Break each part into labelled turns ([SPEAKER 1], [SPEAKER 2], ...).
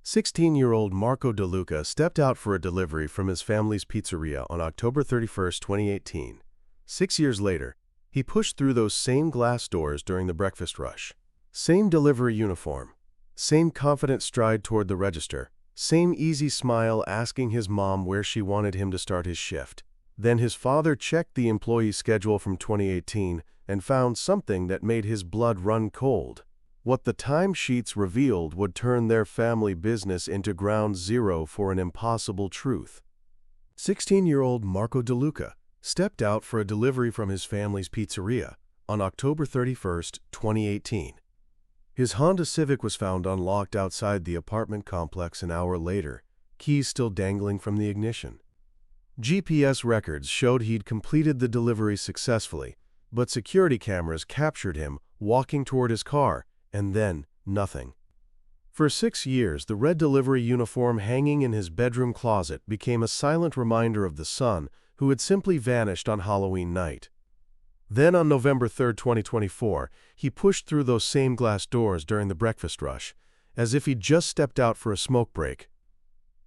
[SPEAKER 1] 16-year-old Marco Deluca stepped out for a delivery from his family's pizzeria on October 31, 2018. 6 years later, he pushed through those same glass doors during the breakfast rush. Same delivery uniform, same confident stride toward the register, same easy smile asking his mom where she wanted him to start his shift. Then his father checked the employee schedule from 2018 and found something that made his blood run cold. What the timesheets revealed would turn their family business into ground zero for an impossible truth. 16-year-old Marco Deluca stepped out for a delivery from his family's pizzeria on October 31, 2018. His Honda Civic was found unlocked outside the apartment complex an hour later, keys still dangling from the ignition. GPS records showed he'd completed the delivery successfully, but security cameras captured him walking toward his car, and then nothing. For 6 years, the red delivery uniform hanging in his bedroom closet became a silent reminder of the son who had simply vanished on Halloween night. Then on November 3, 2024, he pushed through those same glass doors during the breakfast rush, as if he'd just stepped out for a smoke break.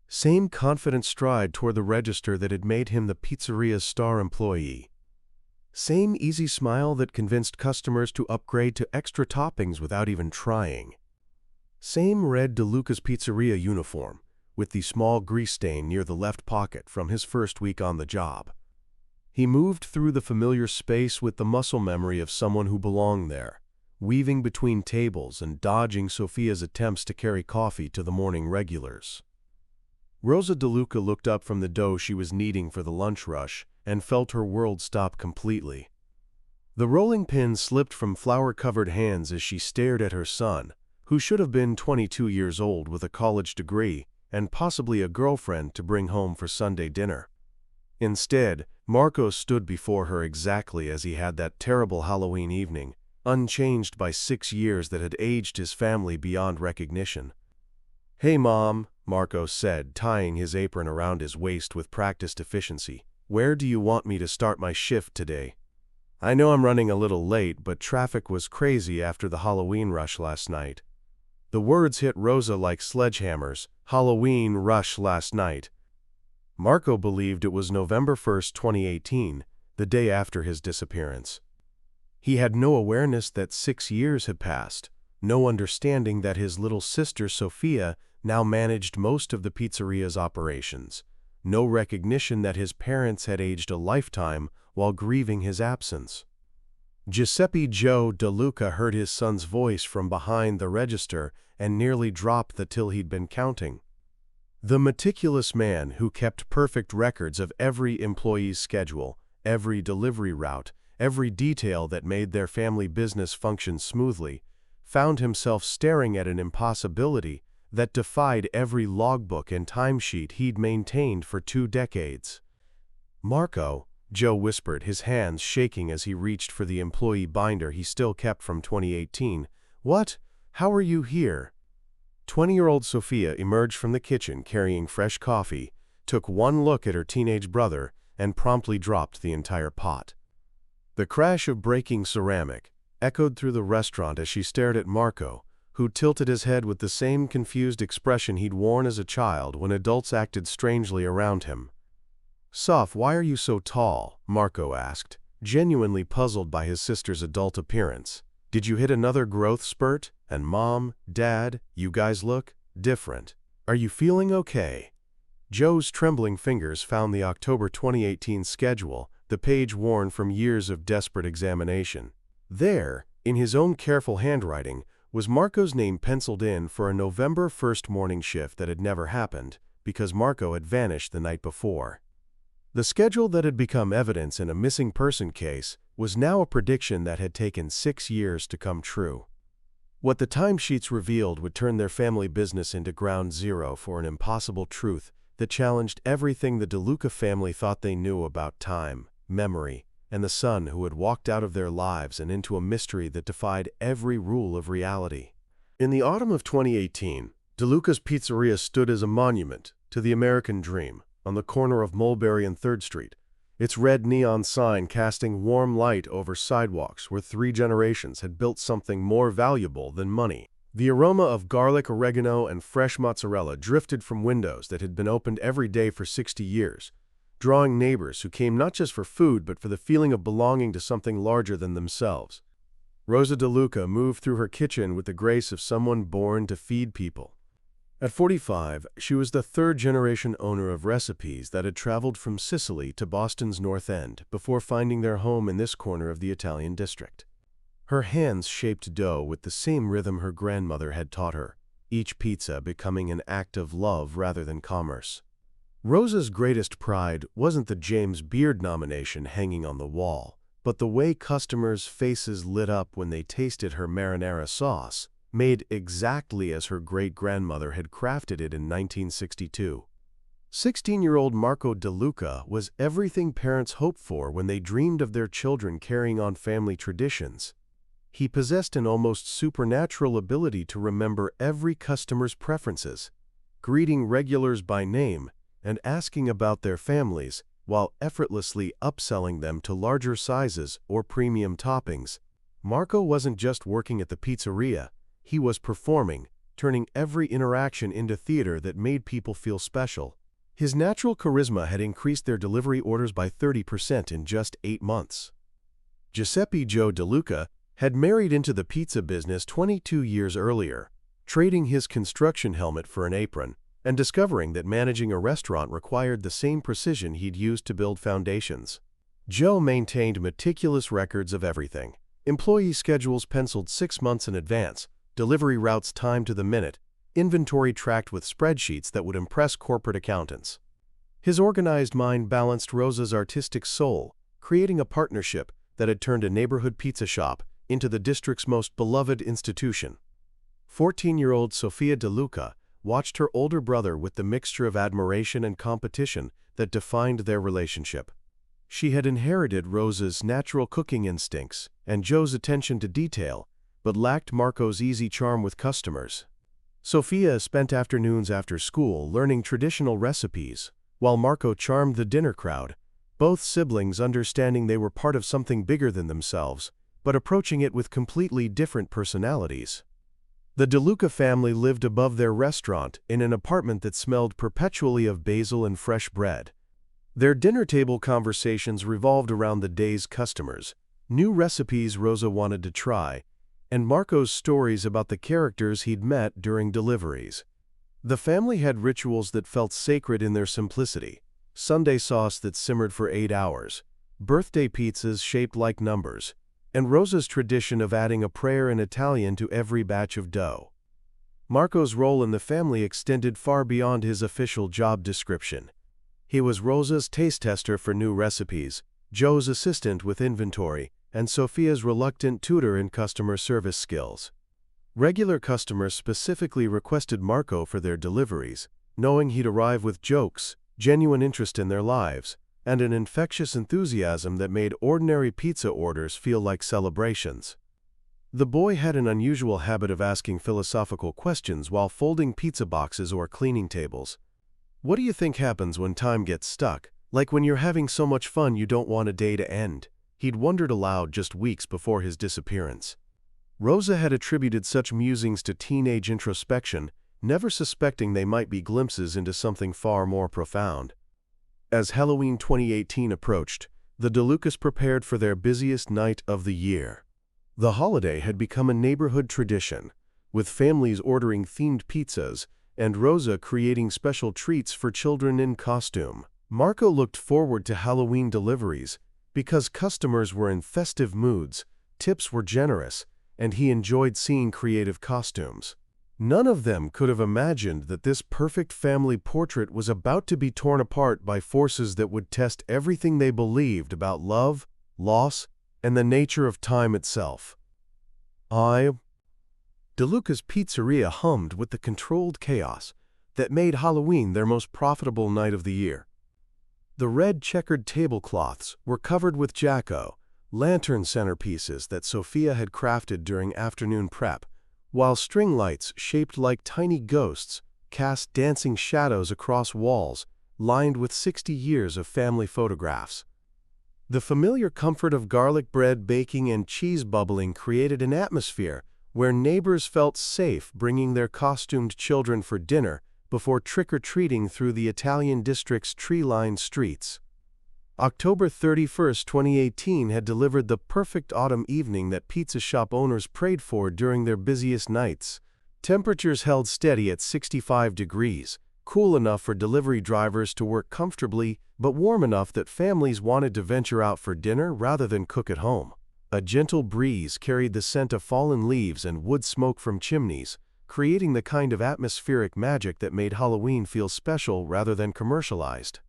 [SPEAKER 1] Same confident stride toward the register that had made him the pizzeria's star employee. Same easy smile that convinced customers to upgrade to extra toppings without even trying. Same red Deluca's Pizzeria uniform, with the small grease stain near the left pocket from his first week on the job. He moved through the familiar space with the muscle memory of someone who belonged there, weaving between tables and dodging Sophia's attempts to carry coffee to the morning regulars. Rosa Deluca looked up from the dough she was kneading for the lunch rush and felt her world stop completely. The rolling pin slipped from flour-covered hands as she stared at her son, who should have been 22 years old with a college degree and possibly a girlfriend to bring home for Sunday dinner. Instead, Marco stood before her exactly as he had that terrible Halloween evening, unchanged by 6 years that had aged his family beyond recognition. "Hey, Mom," Marco said, tying his apron around his waist with practiced efficiency. "Where do you want me to start my shift today? I know I'm running a little late, but traffic was crazy after the Halloween rush last night." The words hit Rosa like sledgehammers. Halloween rush last night. Marco believed it was November 1, 2018, the day after his disappearance. He had no awareness that 6 years had passed, no understanding that his little sister Sophia now managed most of the pizzeria's operations, no recognition that his parents had aged a lifetime while grieving his absence. Giuseppe Joe Deluca heard his son's voice from behind the register and nearly dropped the till he'd been counting. The meticulous man who kept perfect records of every employee's schedule, every delivery route, every detail that made their family business function smoothly, found himself staring at an impossibility that defied every logbook and timesheet he'd maintained for 2 decades. "Marco," Joe whispered, his hands shaking as he reached for the employee binder he still kept from 2018. "What? How are you here?" 20-year-old Sophia emerged from the kitchen carrying fresh coffee, took one look at her teenage brother, and promptly dropped the entire pot. The crash of breaking ceramic echoed through the restaurant as she stared at Marco, who tilted his head with the same confused expression he'd worn as a child when adults acted strangely around him. "Soph, why are you so tall?" Marco asked, genuinely puzzled by his sister's adult appearance. "Did you hit another growth spurt? And Mom, Dad, you guys look different. Are you feeling okay?" Joe's trembling fingers found the October 2018 schedule, the page worn from years of desperate examination. There, in his own careful handwriting, was Marco's name penciled in for a November 1 morning shift that had never happened, because Marco had vanished the night before. The schedule that had become evidence in a missing person case was now a prediction that had taken 6 years to come true. What the timesheets revealed would turn their family business into ground zero for an impossible truth that challenged everything the Deluca family thought they knew about time, memory, and the son who had walked out of their lives and into a mystery that defied every rule of reality. In the autumn of 2018, Deluca's Pizzeria stood as a monument to the American dream on the corner of Mulberry and 3rd Street, its red neon sign casting warm light over sidewalks where 3 generations had built something more valuable than money. The aroma of garlic, oregano, and fresh mozzarella drifted from windows that had been opened every day for 60 years, drawing neighbors who came not just for food but for the feeling of belonging to something larger than themselves. Rosa Deluca moved through her kitchen with the grace of someone born to feed people. At 45, she was the third-generation owner of recipes that had traveled from Sicily to Boston's North End before finding their home in this corner of the Italian district. Her hands shaped dough with the same rhythm her grandmother had taught her, each pizza becoming an act of love rather than commerce. Rosa's greatest pride wasn't the James Beard nomination hanging on the wall, but the way customers' faces lit up when they tasted her marinara sauce, made exactly as her great-grandmother had crafted it in 1962. 16-year-old Marco Deluca was everything parents hoped for when they dreamed of their children carrying on family traditions. He possessed an almost supernatural ability to remember every customer's preferences, greeting regulars by name and asking about their families, while effortlessly upselling them to larger sizes or premium toppings. Marco wasn't just working at the pizzeria, he was performing, turning every interaction into theater that made people feel special. His natural charisma had increased their delivery orders by 30% in just 8 months. Giuseppe Joe Deluca had married into the pizza business 22 years earlier, trading his construction helmet for an apron, and discovering that managing a restaurant required the same precision he'd used to build foundations. Joe maintained meticulous records of everything: employee schedules penciled 6 months in advance, delivery routes timed to the minute, inventory tracked with spreadsheets that would impress corporate accountants. His organized mind balanced Rosa's artistic soul, creating a partnership that had turned a neighborhood pizza shop into the district's most beloved institution. 14-year-old Sofia Deluca watched her older brother with the mixture of admiration and competition that defined their relationship. She had inherited Rosa's natural cooking instincts and Joe's attention to detail, but lacked Marco's easy charm with customers. Sofia spent afternoons after school learning traditional recipes, while Marco charmed the dinner crowd, both siblings understanding they were part of something bigger than themselves, but approaching it with completely different personalities. The Deluca family lived above their restaurant in an apartment that smelled perpetually of basil and fresh bread. Their dinner table conversations revolved around the day's customers, new recipes Rosa wanted to try, and Marco's stories about the characters he'd met during deliveries. The family had rituals that felt sacred in their simplicity: Sunday sauce that simmered for 8 hours, birthday pizzas shaped like numbers, and Rosa's tradition of adding a prayer in Italian to every batch of dough. Marco's role in the family extended far beyond his official job description. He was Rosa's taste tester for new recipes, Joe's assistant with inventory, and Sofia's reluctant tutor in customer service skills. Regular customers specifically requested Marco for their deliveries, knowing he'd arrive with jokes, genuine interest in their lives, and an infectious enthusiasm that made ordinary pizza orders feel like celebrations. The boy had an unusual habit of asking philosophical questions while folding pizza boxes or cleaning tables. "What do you think happens when time gets stuck? Like when you're having so much fun you don't want a day to end?" He'd wondered aloud just weeks before his disappearance. Rosa had attributed such musings to teenage introspection, never suspecting they might be glimpses into something far more profound. As Halloween 2018 approached, the Delucas prepared for their busiest night of the year. The holiday had become a neighborhood tradition, with families ordering themed pizzas and Rosa creating special treats for children in costume. Marco looked forward to Halloween deliveries because customers were in festive moods, tips were generous, and he enjoyed seeing creative costumes. None of them could have imagined that this perfect family portrait was about to be torn apart by forces that would test everything they believed about love, loss, and the nature of time itself. Deluca's pizzeria hummed with the controlled chaos that made Halloween their most profitable night of the year. The red checkered tablecloths were covered with Jacko, lantern centerpieces that Sofia had crafted during afternoon prep, while string lights shaped like tiny ghosts cast dancing shadows across walls lined with 60 years of family photographs. The familiar comfort of garlic bread baking and cheese bubbling created an atmosphere where neighbors felt safe bringing their costumed children for dinner before trick-or-treating through the Italian district's tree-lined streets. October 31, 2018 had delivered the perfect autumn evening that pizza shop owners prayed for during their busiest nights. Temperatures held steady at 65 degrees, cool enough for delivery drivers to work comfortably, but warm enough that families wanted to venture out for dinner rather than cook at home. A gentle breeze carried the scent of fallen leaves and wood smoke from chimneys, creating the kind of atmospheric magic that made Halloween feel special rather than commercialized.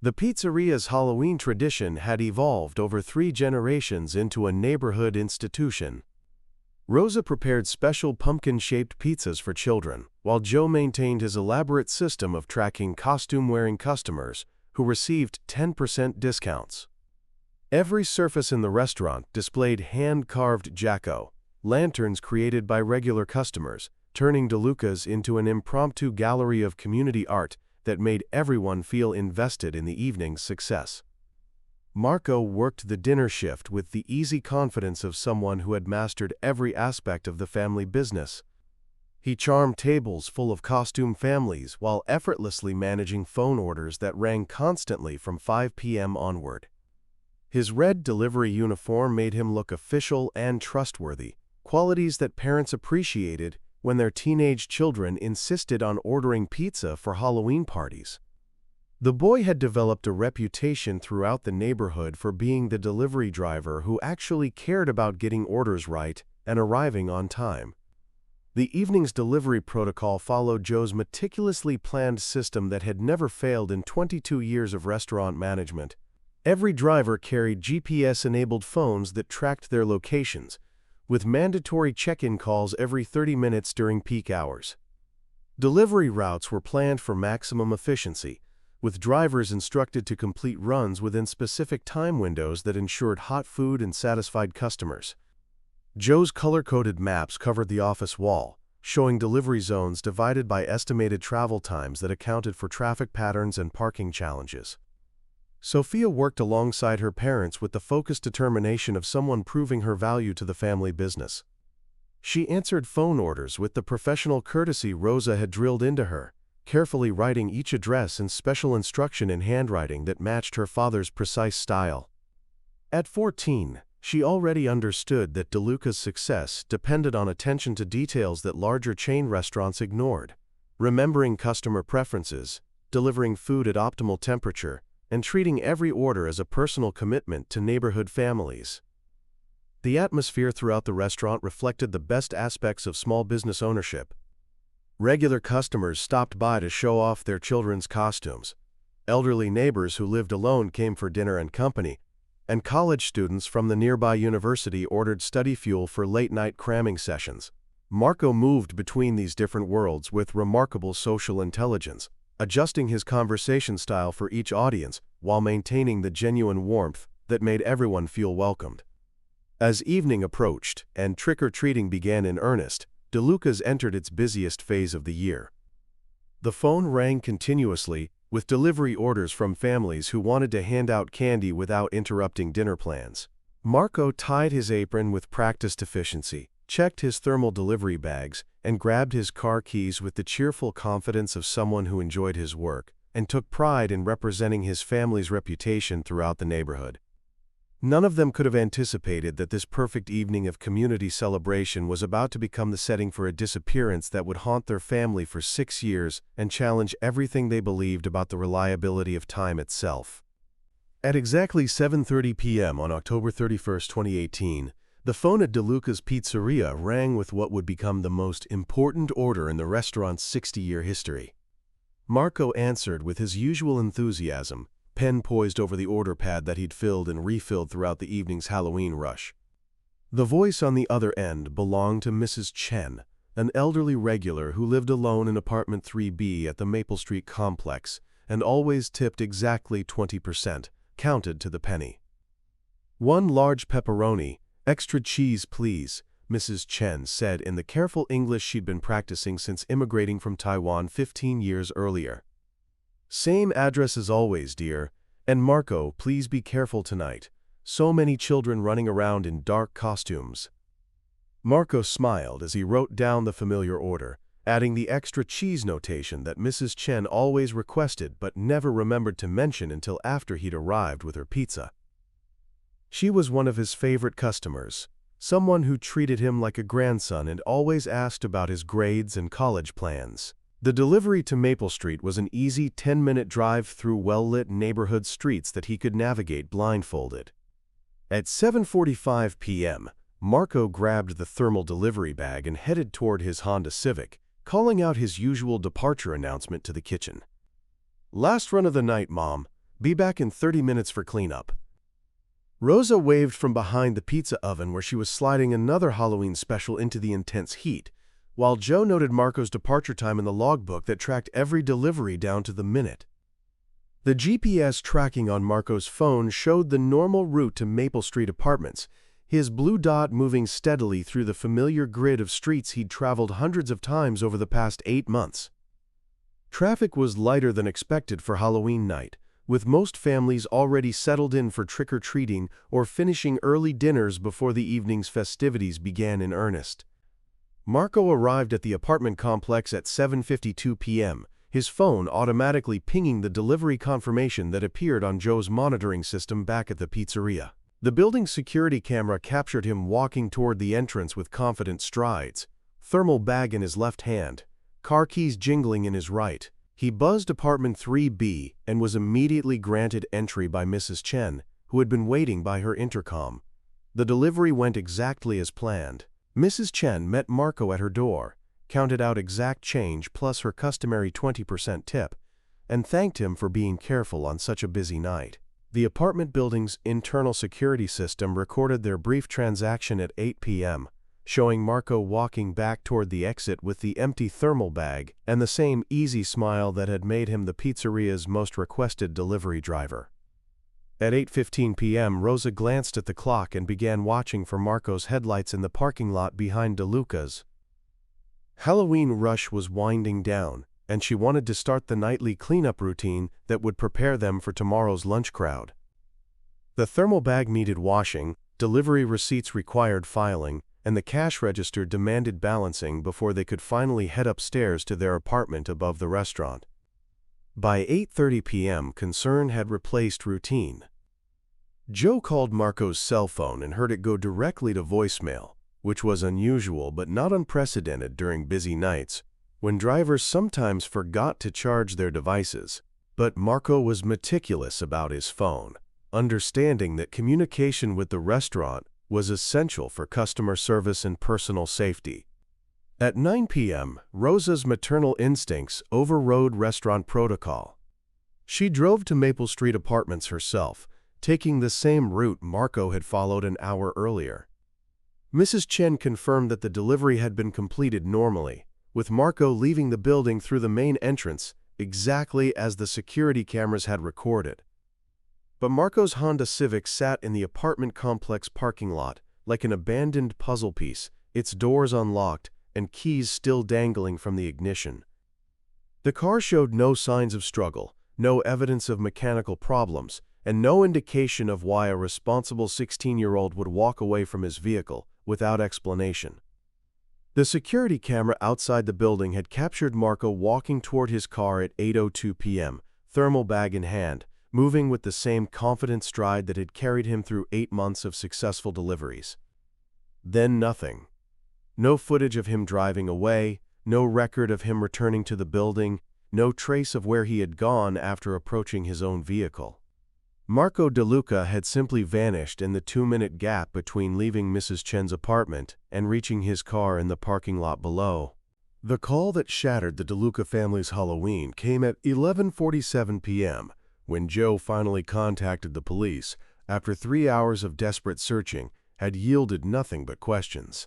[SPEAKER 1] The pizzeria's Halloween tradition had evolved over 3 generations into a neighborhood institution. Rosa prepared special pumpkin-shaped pizzas for children, while Joe maintained his elaborate system of tracking costume-wearing customers who received 10% discounts. Every surface in the restaurant displayed hand-carved jack-o' lanterns created by regular customers, turning Deluca's into an impromptu gallery of community art that made everyone feel invested in the evening's success. Marco worked the dinner shift with the easy confidence of someone who had mastered every aspect of the family business. He charmed tables full of costume families while effortlessly managing phone orders that rang constantly from 5 p.m. onward. His red delivery uniform made him look official and trustworthy, qualities that parents appreciated when their teenage children insisted on ordering pizza for Halloween parties. The boy had developed a reputation throughout the neighborhood for being the delivery driver who actually cared about getting orders right and arriving on time. The evening's delivery protocol followed Joe's meticulously planned system that had never failed in 22 years of restaurant management. Every driver carried GPS-enabled phones that tracked their locations, with mandatory check-in calls every 30 minutes during peak hours. Delivery routes were planned for maximum efficiency, with drivers instructed to complete runs within specific time windows that ensured hot food and satisfied customers. Joe's color-coded maps covered the office wall, showing delivery zones divided by estimated travel times that accounted for traffic patterns and parking challenges. Sophia worked alongside her parents with the focused determination of someone proving her value to the family business. She answered phone orders with the professional courtesy Rosa had drilled into her, carefully writing each address and special instruction in handwriting that matched her father's precise style. At 14, she already understood that Deluca's success depended on attention to details that larger chain restaurants ignored, remembering customer preferences, delivering food at optimal temperature, and treating every order as a personal commitment to neighborhood families. The atmosphere throughout the restaurant reflected the best aspects of small business ownership. Regular customers stopped by to show off their children's costumes. Elderly neighbors who lived alone came for dinner and company, and college students from the nearby university ordered study fuel for late-night cramming sessions. Marco moved between these different worlds with remarkable social intelligence, adjusting his conversation style for each audience while maintaining the genuine warmth that made everyone feel welcomed. As evening approached and trick-or-treating began in earnest, Deluca's entered its busiest phase of the year. The phone rang continuously, with delivery orders from families who wanted to hand out candy without interrupting dinner plans. Marco tied his apron with practiced efficiency, checked his thermal delivery bags, and grabbed his car keys with the cheerful confidence of someone who enjoyed his work and took pride in representing his family's reputation throughout the neighborhood. None of them could have anticipated that this perfect evening of community celebration was about to become the setting for a disappearance that would haunt their family for 6 years and challenge everything they believed about the reliability of time itself. At exactly 7:30 p.m. on October 31, 2018, the phone at Deluca's Pizzeria rang with what would become the most important order in the restaurant's 60-year history. Marco answered with his usual enthusiasm, pen poised over the order pad that he'd filled and refilled throughout the evening's Halloween rush. The voice on the other end belonged to Mrs. Chen, an elderly regular who lived alone in apartment 3B at the Maple Street complex and always tipped exactly 20%, counted to the penny. "1 large pepperoni, extra cheese please," Mrs. Chen said in the careful English she'd been practicing since immigrating from Taiwan 15 years earlier. "Same address as always, dear. And Marco, please be careful tonight. So many children running around in dark costumes." Marco smiled as he wrote down the familiar order, adding the extra cheese notation that Mrs. Chen always requested but never remembered to mention until after he'd arrived with her pizza. She was one of his favorite customers, someone who treated him like a grandson and always asked about his grades and college plans. The delivery to Maple Street was an easy 10-minute drive through well-lit neighborhood streets that he could navigate blindfolded. At 7:45 p.m., Marco grabbed the thermal delivery bag and headed toward his Honda Civic, calling out his usual departure announcement to the kitchen. "Last run of the night, Mom. Be back in 30 minutes for cleanup." Rosa waved from behind the pizza oven where she was sliding another Halloween special into the intense heat, while Joe noted Marco's departure time in the logbook that tracked every delivery down to the minute. The GPS tracking on Marco's phone showed the normal route to Maple Street Apartments, his blue dot moving steadily through the familiar grid of streets he'd traveled hundreds of times over the past 8 months. Traffic was lighter than expected for Halloween night, with most families already settled in for trick-or-treating or finishing early dinners before the evening's festivities began in earnest. Marco arrived at the apartment complex at 7:52 p.m., his phone automatically pinging the delivery confirmation that appeared on Joe's monitoring system back at the pizzeria. The building's security camera captured him walking toward the entrance with confident strides, thermal bag in his left hand, car keys jingling in his right. He buzzed apartment 3B and was immediately granted entry by Mrs. Chen, who had been waiting by her intercom. The delivery went exactly as planned. Mrs. Chen met Marco at her door, counted out exact change plus her customary 20% tip, and thanked him for being careful on such a busy night. The apartment building's internal security system recorded their brief transaction at 8 p.m., showing Marco walking back toward the exit with the empty thermal bag and the same easy smile that had made him the pizzeria's most requested delivery driver. At 8:15 p.m., Rosa glanced at the clock and began watching for Marco's headlights in the parking lot behind Deluca's. Halloween rush was winding down, and she wanted to start the nightly cleanup routine that would prepare them for tomorrow's lunch crowd. The thermal bag needed washing, delivery receipts required filing, and the cash register demanded balancing before they could finally head upstairs to their apartment above the restaurant. By 8:30 p.m., concern had replaced routine. Joe called Marco's cell phone and heard it go directly to voicemail, which was unusual but not unprecedented during busy nights, when drivers sometimes forgot to charge their devices. But Marco was meticulous about his phone, understanding that communication with the restaurant was essential for customer service and personal safety. At 9 p.m., Rosa's maternal instincts overrode restaurant protocol. She drove to Maple Street Apartments herself, taking the same route Marco had followed an hour earlier. Mrs. Chen confirmed that the delivery had been completed normally, with Marco leaving the building through the main entrance exactly as the security cameras had recorded. But Marco's Honda Civic sat in the apartment complex parking lot like an abandoned puzzle piece, its doors unlocked and keys still dangling from the ignition. The car showed no signs of struggle, no evidence of mechanical problems, and no indication of why a responsible 16-year-old would walk away from his vehicle without explanation. The security camera outside the building had captured Marco walking toward his car at 8:02 p.m., thermal bag in hand, moving with the same confident stride that had carried him through 8 months of successful deliveries. Then nothing. No footage of him driving away, no record of him returning to the building, no trace of where he had gone after approaching his own vehicle. Marco Deluca had simply vanished in the 2-minute gap between leaving Mrs. Chen's apartment and reaching his car in the parking lot below. The call that shattered the Deluca family's Halloween came at 11:47 p.m., when Joe finally contacted the police after 3 hours of desperate searching had yielded nothing but questions.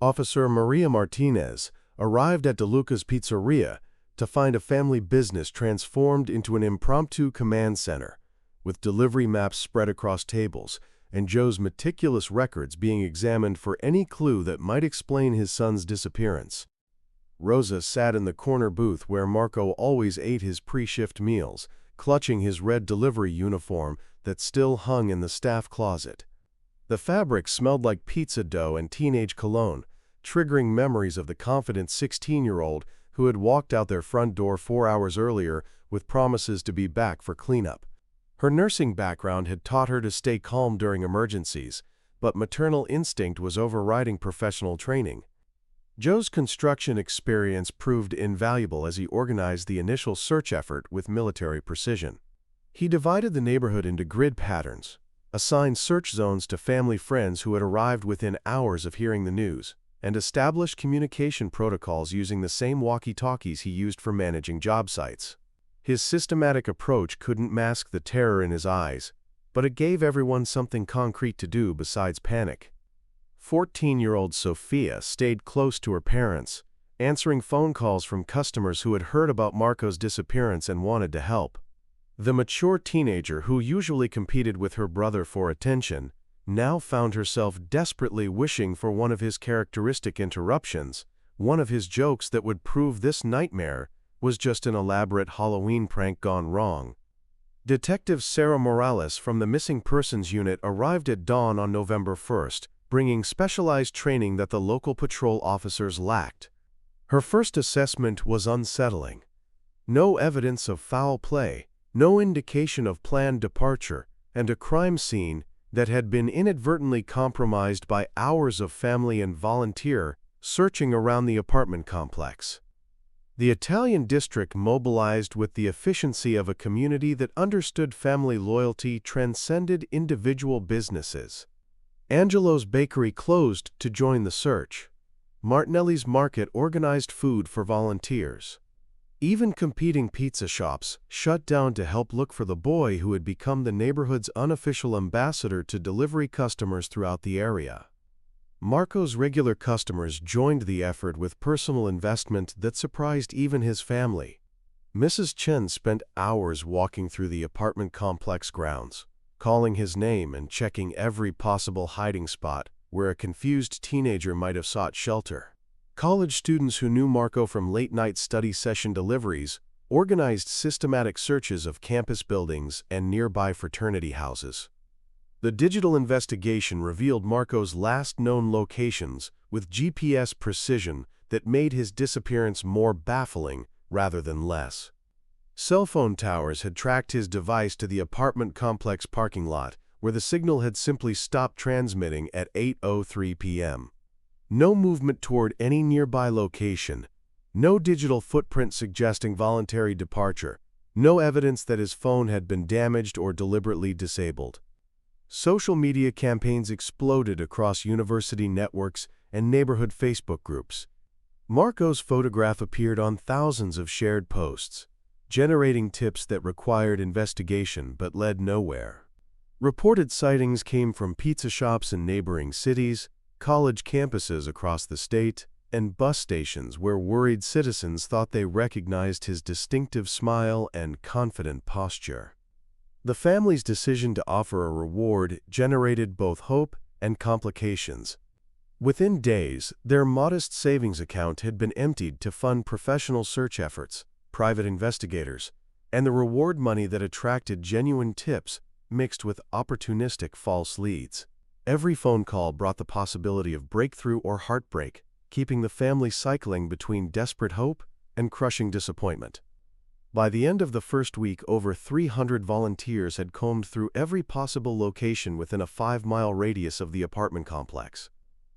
[SPEAKER 1] Officer Maria Martinez arrived at Deluca's pizzeria to find a family business transformed into an impromptu command center, with delivery maps spread across tables and Joe's meticulous records being examined for any clue that might explain his son's disappearance. Rosa sat in the corner booth where Marco always ate his pre-shift meals, clutching his red delivery uniform that still hung in the staff closet. The fabric smelled like pizza dough and teenage cologne, triggering memories of the confident 16-year-old who had walked out their front door 4 hours earlier with promises to be back for cleanup. Her nursing background had taught her to stay calm during emergencies, but maternal instinct was overriding professional training. Joe's construction experience proved invaluable as he organized the initial search effort with military precision. He divided the neighborhood into grid patterns, assigned search zones to family friends who had arrived within hours of hearing the news, and established communication protocols using the same walkie-talkies he used for managing job sites. His systematic approach couldn't mask the terror in his eyes, but it gave everyone something concrete to do besides panic. 14-year-old Sophia stayed close to her parents, answering phone calls from customers who had heard about Marco's disappearance and wanted to help. The mature teenager who usually competed with her brother for attention now found herself desperately wishing for one of his characteristic interruptions, one of his jokes that would prove this nightmare was just an elaborate Halloween prank gone wrong. Detective Sarah Morales from the Missing Persons Unit arrived at dawn on November 1st, bringing specialized training that the local patrol officers lacked. Her first assessment was unsettling. No evidence of foul play, no indication of planned departure, and a crime scene that had been inadvertently compromised by hours of family and volunteer searching around the apartment complex. The Italian district mobilized with the efficiency of a community that understood family loyalty transcended individual businesses. Angelo's bakery closed to join the search. Martinelli's market organized food for volunteers. Even competing pizza shops shut down to help look for the boy who had become the neighborhood's unofficial ambassador to delivery customers throughout the area. Marco's regular customers joined the effort with personal investment that surprised even his family. Mrs. Chen spent hours walking through the apartment complex grounds, calling his name and checking every possible hiding spot where a confused teenager might have sought shelter. College students who knew Marco from late-night study session deliveries organized systematic searches of campus buildings and nearby fraternity houses. The digital investigation revealed Marco's last known locations with GPS precision that made his disappearance more baffling rather than less. Cell phone towers had tracked his device to the apartment complex parking lot, where the signal had simply stopped transmitting at 8:03 p.m. No movement toward any nearby location, no digital footprint suggesting voluntary departure, no evidence that his phone had been damaged or deliberately disabled. Social media campaigns exploded across university networks and neighborhood Facebook groups. Marco's photograph appeared on thousands of shared posts, generating tips that required investigation but led nowhere. Reported sightings came from pizza shops in neighboring cities, college campuses across the state, and bus stations where worried citizens thought they recognized his distinctive smile and confident posture. The family's decision to offer a reward generated both hope and complications. Within days, their modest savings account had been emptied to fund professional search efforts, private investigators, and the reward money that attracted genuine tips mixed with opportunistic false leads. Every phone call brought the possibility of breakthrough or heartbreak, keeping the family cycling between desperate hope and crushing disappointment. By the end of the first week, over 300 volunteers had combed through every possible location within a 5-mile radius of the apartment complex.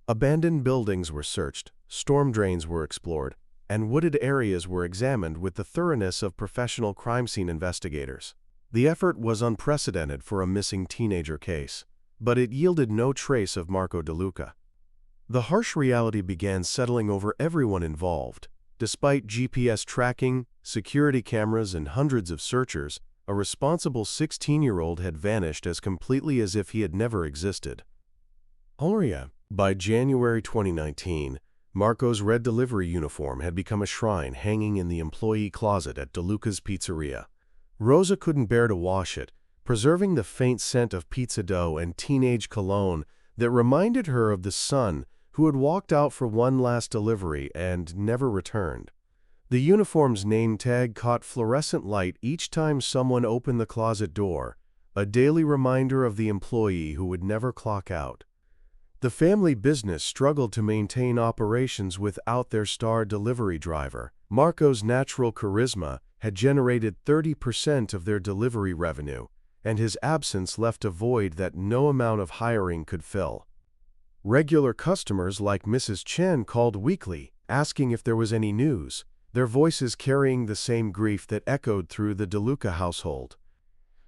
[SPEAKER 1] Abandoned buildings were searched, storm drains were explored, and wooded areas were examined with the thoroughness of professional crime scene investigators. The effort was unprecedented for a missing teenager case, but it yielded no trace of Marco Deluca. The harsh reality began settling over everyone involved. Despite GPS tracking, security cameras, and hundreds of searchers, a responsible 16-year-old had vanished as completely as if he had never existed. By January 2019, Marco's red delivery uniform had become a shrine hanging in the employee closet at Deluca's pizzeria. Rosa couldn't bear to wash it, preserving the faint scent of pizza dough and teenage cologne that reminded her of the son who had walked out for one last delivery and never returned. The uniform's name tag caught fluorescent light each time someone opened the closet door, a daily reminder of the employee who would never clock out. The family business struggled to maintain operations without their star delivery driver. Marco's natural charisma had generated 30% of their delivery revenue, and his absence left a void that no amount of hiring could fill. Regular customers like Mrs. Chen called weekly, asking if there was any news, their voices carrying the same grief that echoed through the Deluca household.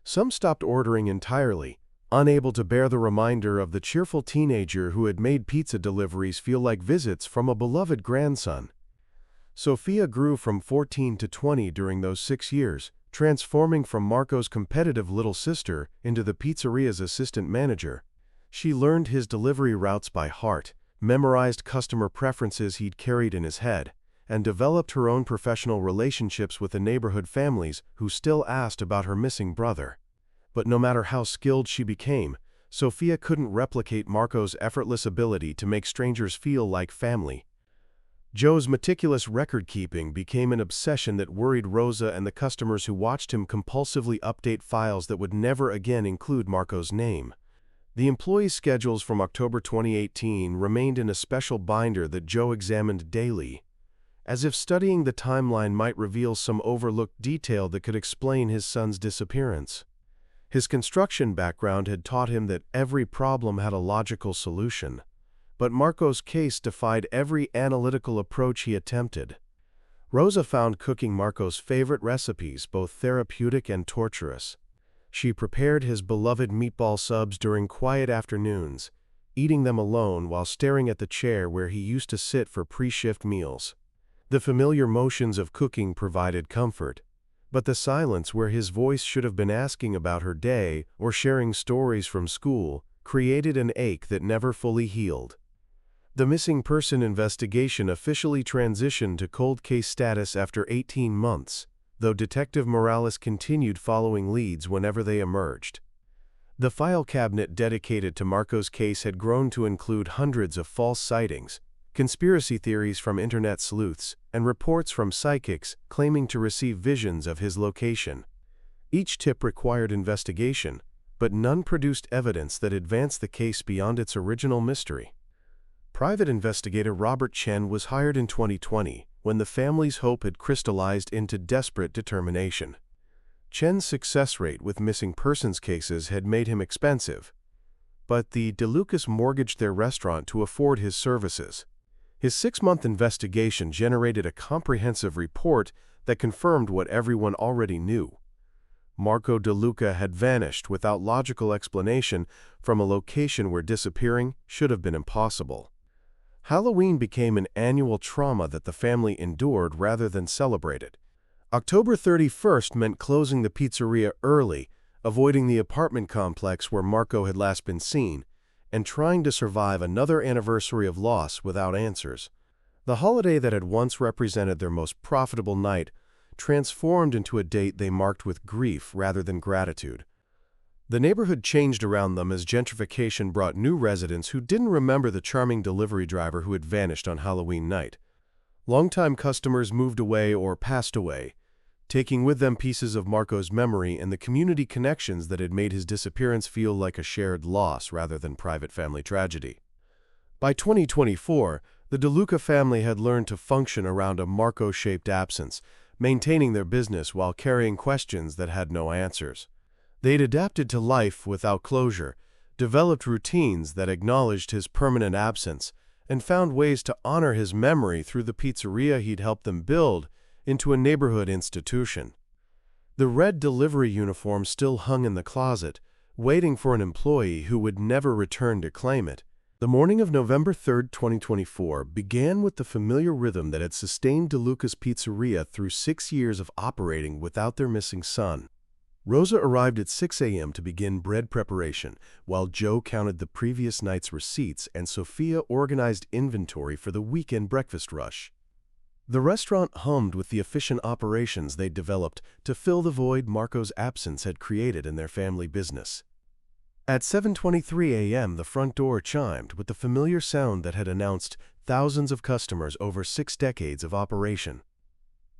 [SPEAKER 1] Some stopped ordering entirely, unable to bear the reminder of the cheerful teenager who had made pizza deliveries feel like visits from a beloved grandson. Sophia grew from 14 to 20 during those 6 years, transforming from Marco's competitive little sister into the pizzeria's assistant manager. She learned his delivery routes by heart, memorized customer preferences he'd carried in his head, and developed her own professional relationships with the neighborhood families who still asked about her missing brother. But no matter how skilled she became, Sophia couldn't replicate Marco's effortless ability to make strangers feel like family. Joe's meticulous record-keeping became an obsession that worried Rosa and the customers who watched him compulsively update files that would never again include Marco's name. The employee schedules from October 2018 remained in a special binder that Joe examined daily, as if studying the timeline might reveal some overlooked detail that could explain his son's disappearance. His construction background had taught him that every problem had a logical solution, but Marco's case defied every analytical approach he attempted. Rosa found cooking Marco's favorite recipes both therapeutic and torturous. She prepared his beloved meatball subs during quiet afternoons, eating them alone while staring at the chair where he used to sit for pre-shift meals. The familiar motions of cooking provided comfort, but the silence where his voice should have been asking about her day or sharing stories from school created an ache that never fully healed. The missing person investigation officially transitioned to cold case status after 18 months, though Detective Morales continued following leads whenever they emerged. The file cabinet dedicated to Marco's case had grown to include hundreds of false sightings, conspiracy theories from internet sleuths, and reports from psychics claiming to receive visions of his location. Each tip required investigation, but none produced evidence that advanced the case beyond its original mystery. Private investigator Robert Chen was hired in 2020 when the family's hope had crystallized into desperate determination. Chen's success rate with missing persons cases had made him expensive, but the DeLucas mortgaged their restaurant to afford his services. His 6-month investigation generated a comprehensive report that confirmed what everyone already knew. Marco Deluca had vanished without logical explanation from a location where disappearing should have been impossible. Halloween became an annual trauma that the family endured rather than celebrated. October 31st meant closing the pizzeria early, avoiding the apartment complex where Marco had last been seen, and trying to survive another anniversary of loss without answers. The holiday that had once represented their most profitable night transformed into a date they marked with grief rather than gratitude. The neighborhood changed around them as gentrification brought new residents who didn't remember the charming delivery driver who had vanished on Halloween night. Longtime customers moved away or passed away, taking with them pieces of Marco's memory and the community connections that had made his disappearance feel like a shared loss rather than private family tragedy. By 2024, the Deluca family had learned to function around a Marco-shaped absence, maintaining their business while carrying questions that had no answers. They'd adapted to life without closure, developed routines that acknowledged his permanent absence, and found ways to honor his memory through the pizzeria he'd helped them build into a neighborhood institution. The red delivery uniform still hung in the closet, waiting for an employee who would never return to claim it. The morning of November 3, 2024, began with the familiar rhythm that had sustained DeLuca's pizzeria through 6 years of operating without their missing son. Rosa arrived at 6 a.m. to begin bread preparation, while Joe counted the previous night's receipts and Sophia organized inventory for the weekend breakfast rush. The restaurant hummed with the efficient operations they'd developed to fill the void Marco's absence had created in their family business. At 7:23 a.m., the front door chimed with the familiar sound that had announced thousands of customers over 6 decades of operation.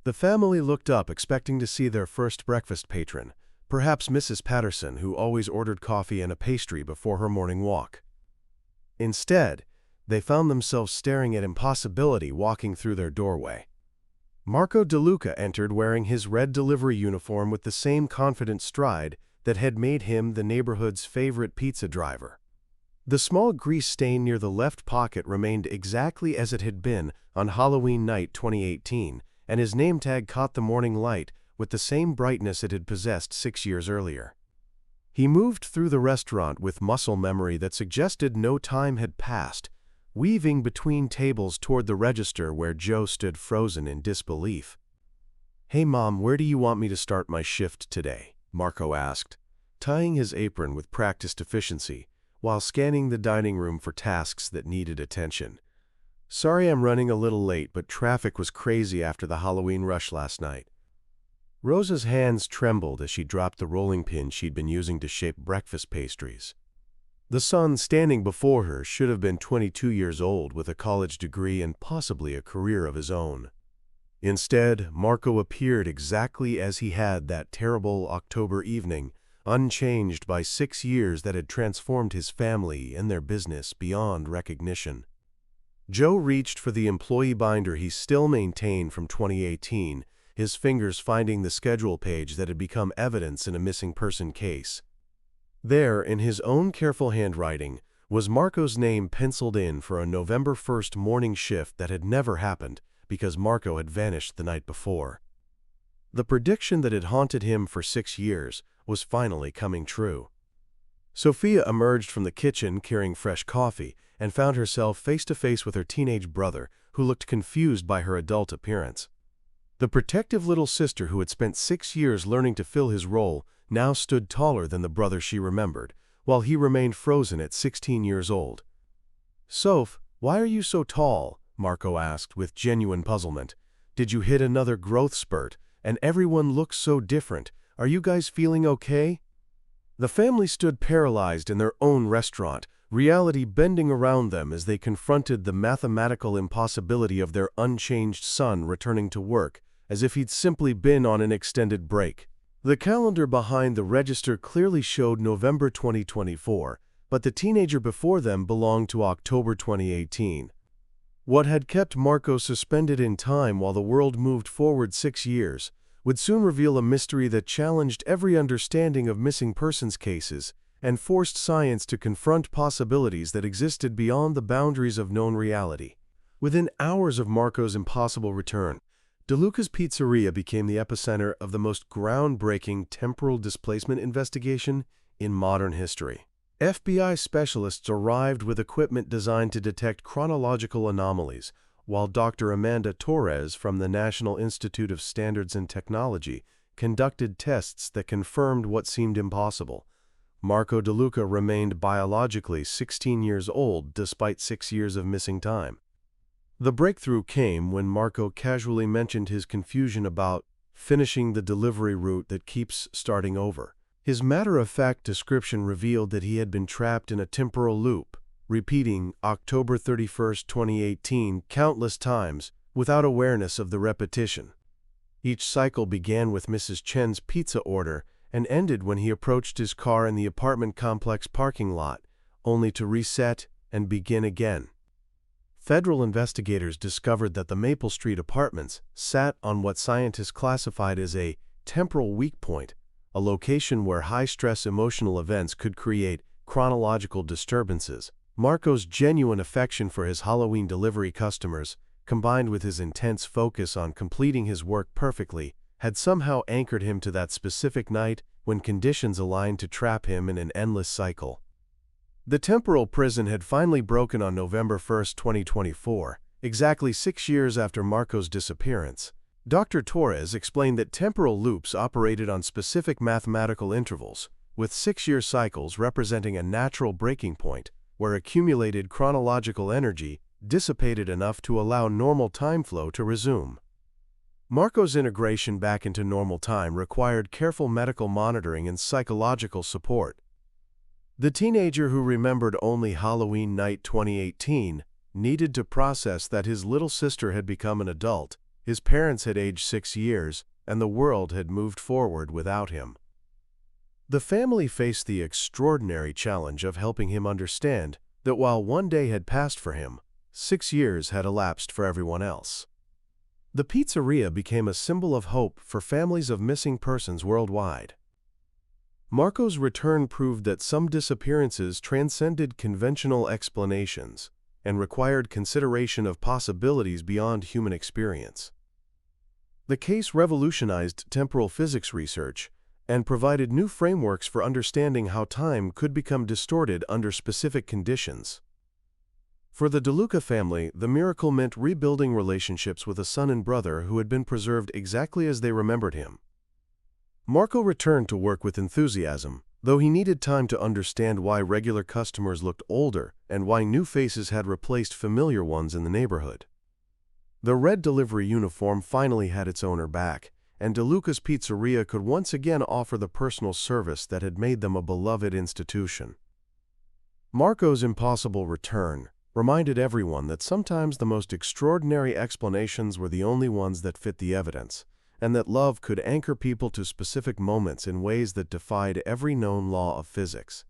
[SPEAKER 1] The family looked up expecting to see their first breakfast patron, perhaps Mrs. Patterson, who always ordered coffee and a pastry before her morning walk. Instead, they found themselves staring at impossibility walking through their doorway. Marco Deluca entered wearing his red delivery uniform with the same confident stride that had made him the neighborhood's favorite pizza driver. The small grease stain near the left pocket remained exactly as it had been on Halloween night 2018, and his name tag caught the morning light with the same brightness it had possessed 6 years earlier. He moved through the restaurant with muscle memory that suggested no time had passed, weaving between tables toward the register where Joe stood frozen in disbelief. "Hey Mom, where do you want me to start my shift today?" Marco asked, tying his apron with practiced efficiency while scanning the dining room for tasks that needed attention. "Sorry I'm running a little late, but traffic was crazy after the Halloween rush last night." Rosa's hands trembled as she dropped the rolling pin she'd been using to shape breakfast pastries. The son standing before her should have been 22 years old with a college degree and possibly a career of his own. Instead, Marco appeared exactly as he had that terrible October evening, unchanged by 6 years that had transformed his family and their business beyond recognition. Joe reached for the employee binder he still maintained from 2018, his fingers finding the schedule page that had become evidence in a missing person case. There, in his own careful handwriting, was Marco's name penciled in for a November 1st morning shift that had never happened because Marco had vanished the night before. The prediction that had haunted him for 6 years was finally coming true. Sophia emerged from the kitchen carrying fresh coffee and found herself face to face with her teenage brother, who looked confused by her adult appearance. The protective little sister who had spent 6 years learning to fill his role now stood taller than the brother she remembered, while he remained frozen at 16 years old. "Soph, why are you so tall?" Marco asked with genuine puzzlement. "Did you hit another growth spurt? And everyone looks so different. Are you guys feeling okay?" The family stood paralyzed in their own restaurant, reality bending around them as they confronted the mathematical impossibility of their unchanged son returning to work, as if he'd simply been on an extended break. The calendar behind the register clearly showed November 2024, but the teenager before them belonged to October 2018. What had kept Marco suspended in time while the world moved forward 6 years would soon reveal a mystery that challenged every understanding of missing persons cases and forced science to confront possibilities that existed beyond the boundaries of known reality. Within hours of Marco's impossible return, DeLuca's Pizzeria became the epicenter of the most groundbreaking temporal displacement investigation in modern history. FBI specialists arrived with equipment designed to detect chronological anomalies, while Dr. Amanda Torres from the National Institute of Standards and Technology conducted tests that confirmed what seemed impossible. Marco Deluca remained biologically 16 years old despite 6 years of missing time. The breakthrough came when Marco casually mentioned his confusion about finishing the delivery route that keeps starting over. His matter-of-fact description revealed that he had been trapped in a temporal loop, repeating October 31st, 2018 countless times without awareness of the repetition. Each cycle began with Mrs. Chen's pizza order and ended when he approached his car in the apartment complex parking lot, only to reset and begin again. Federal investigators discovered that the Maple Street apartments sat on what scientists classified as a temporal weak point, a location where high-stress emotional events could create chronological disturbances. Marco's genuine affection for his Halloween delivery customers, combined with his intense focus on completing his work perfectly, had somehow anchored him to that specific night when conditions aligned to trap him in an endless cycle. The temporal prison had finally broken on November 1st, 2024, exactly 6 years after Marco's disappearance. Dr. Torres explained that temporal loops operated on specific mathematical intervals, with 6-year cycles representing a natural breaking point where accumulated chronological energy dissipated enough to allow normal time flow to resume. Marco's integration back into normal time required careful medical monitoring and psychological support. The teenager who remembered only Halloween night 2018 needed to process that his little sister had become an adult, his parents had aged 6 years, and the world had moved forward without him. The family faced the extraordinary challenge of helping him understand that while one day had passed for him, 6 years had elapsed for everyone else. The pizzeria became a symbol of hope for families of missing persons worldwide. Marco's return proved that some disappearances transcended conventional explanations and required consideration of possibilities beyond human experience. The case revolutionized temporal physics research and provided new frameworks for understanding how time could become distorted under specific conditions. For the Deluca family, the miracle meant rebuilding relationships with a son and brother who had been preserved exactly as they remembered him. Marco returned to work with enthusiasm, though he needed time to understand why regular customers looked older and why new faces had replaced familiar ones in the neighborhood. The red delivery uniform finally had its owner back, and DeLuca's Pizzeria could once again offer the personal service that had made them a beloved institution. Marco's impossible return reminded everyone that sometimes the most extraordinary explanations were the only ones that fit the evidence, and that love could anchor people to specific moments in ways that defied every known law of physics.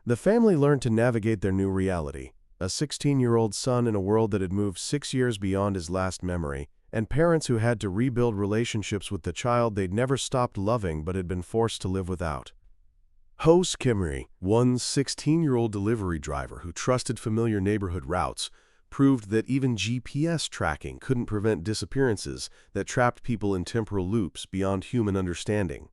[SPEAKER 1] The family learned to navigate their new reality, a 16-year-old son in a world that had moved 6 years beyond his last memory, and parents who had to rebuild relationships with the child they'd never stopped loving but had been forced to live without. Jose Kimri, one 16-year-old delivery driver who trusted familiar neighborhood routes, proved that even GPS tracking couldn't prevent disappearances that trapped people in temporal loops beyond human understanding.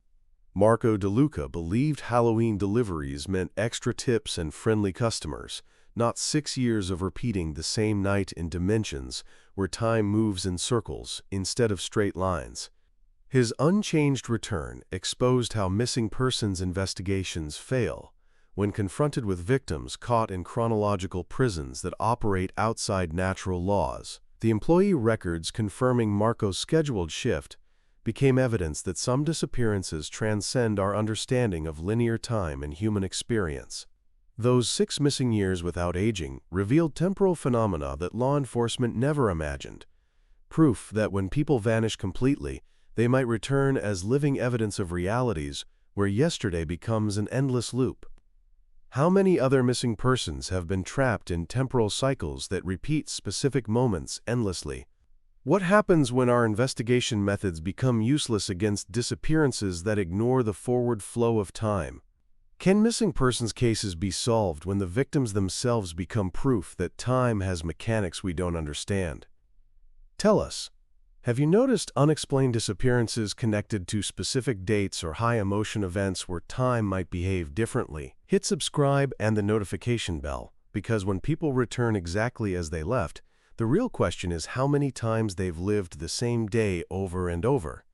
[SPEAKER 1] Marco Deluca believed Halloween deliveries meant extra tips and friendly customers, not 6 years of repeating the same night in dimensions where time moves in circles instead of straight lines. His unchanged return exposed how missing persons investigations fail when confronted with victims caught in chronological prisons that operate outside natural laws. The employee records confirming Marco's scheduled shift became evidence that some disappearances transcend our understanding of linear time and human experience. Those 6 missing years without aging revealed temporal phenomena that law enforcement never imagined, proof that when people vanish completely, they might return as living evidence of realities where yesterday becomes an endless loop. How many other missing persons have been trapped in temporal cycles that repeat specific moments endlessly? What happens when our investigation methods become useless against disappearances that ignore the forward flow of time? Can missing persons cases be solved when the victims themselves become proof that time has mechanics we don't understand? Tell us, have you noticed unexplained disappearances connected to specific dates or high-emotion events where time might behave differently? Hit subscribe and the notification bell, because when people return exactly as they left, the real question is how many times they've lived the same day over and over.